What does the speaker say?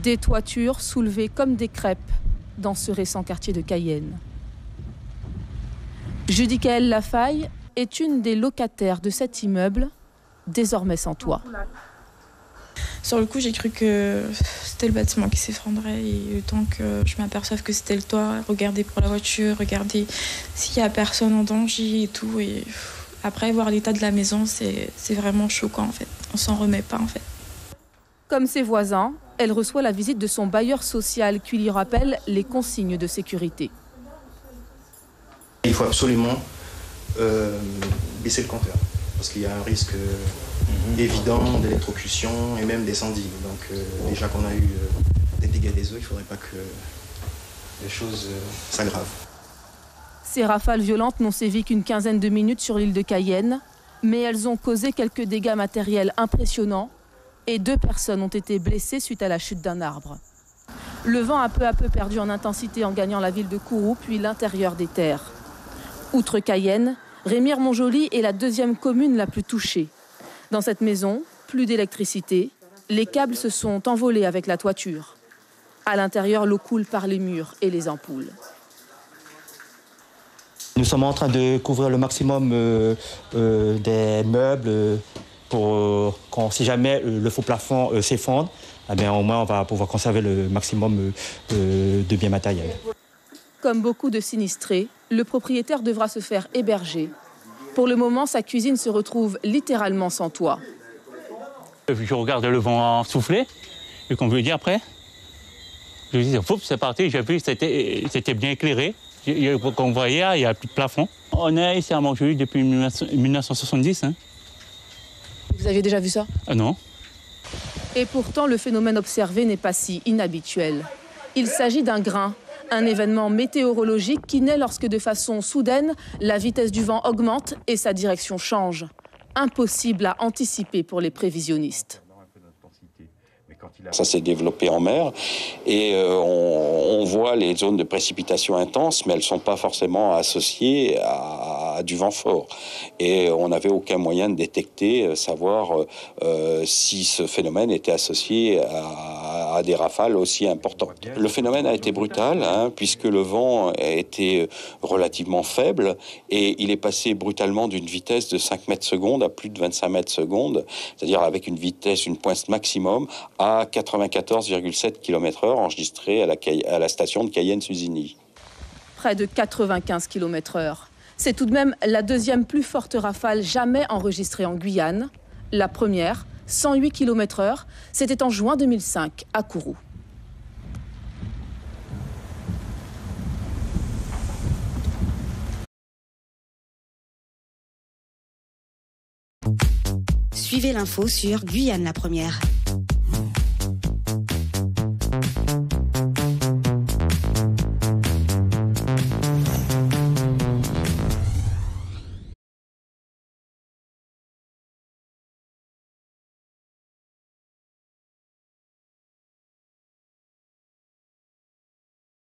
Des toitures soulevées comme des crêpes dans ce récent quartier de Cayenne. Judicaëlle Lafaille est une des locataires de cet immeuble, désormais sans toit. Sur le coup, j'ai cru que c'était le bâtiment qui s'effondrait et le temps que je m'aperçoive que c'était le toit, regarder pour la voiture, regarder s'il y a personne en danger et tout. Et après, voir l'état de la maison, c'est vraiment choquant en fait. On s'en remet pas en fait. Comme ses voisins, elle reçoit la visite de son bailleur social qui lui rappelle les consignes de sécurité. Il faut absolument baisser le compteur parce qu'il y a un risque évident d'électrocution et même d'incendie. Donc déjà qu'on a eu des dégâts des eaux, il ne faudrait pas que les choses s'aggravent. Ces rafales violentes n'ont sévi qu'une quinzaine de minutes sur l'île de Cayenne, mais elles ont causé quelques dégâts matériels impressionnants et 2 personnes ont été blessées suite à la chute d'un arbre. Le vent a peu à peu perdu en intensité en gagnant la ville de Kourou, puis l'intérieur des terres. Outre Cayenne, Remire-Montjoly est la 2e commune la plus touchée. Dans cette maison, plus d'électricité, les câbles se sont envolés avec la toiture. À l'intérieur, l'eau coule par les murs et les ampoules. Nous sommes en train de couvrir le maximum des meubles pour quand, si jamais le faux plafond s'effondre, eh bien, au moins on va pouvoir conserver le maximum de biens matériels. Comme beaucoup de sinistrés, le propriétaire devra se faire héberger. Pour le moment, sa cuisine se retrouve littéralement sans toit. Je regarde le vent souffler, et qu'on veut dire après, je dis, c'est parti, j'ai vu que c'était bien éclairé. Comme vous voyez, il n'y a plus de plafond. On est ici à Montjoly depuis 1970. Hein. Vous aviez déjà vu ça? Non. Et pourtant, le phénomène observé n'est pas si inhabituel. Il s'agit d'un grain, un événement météorologique qui naît lorsque, de façon soudaine, la vitesse du vent augmente et sa direction change. Impossible à anticiper pour les prévisionnistes. Ça s'est développé en mer et on voit les zones de précipitation intenses, mais elles ne sont pas forcément associées à du vent fort. Et on n'avait aucun moyen de détecter, savoir si ce phénomène était associé à des rafales aussi importantes. Le phénomène a été brutal, puisque le vent a été relativement faible et il est passé brutalement d'une vitesse de 5 mètres secondes à plus de 25 mètres secondes, c'est-à-dire avec une vitesse, une pointe maximum à 94,7 km/h enregistré à la station de Cayenne-Suzini. Près de 95 km/h. C'est tout de même la 2e plus forte rafale jamais enregistrée en Guyane. La première, 108 km/h, c'était en juin 2005 à Kourou. Suivez l'info sur Guyane la première.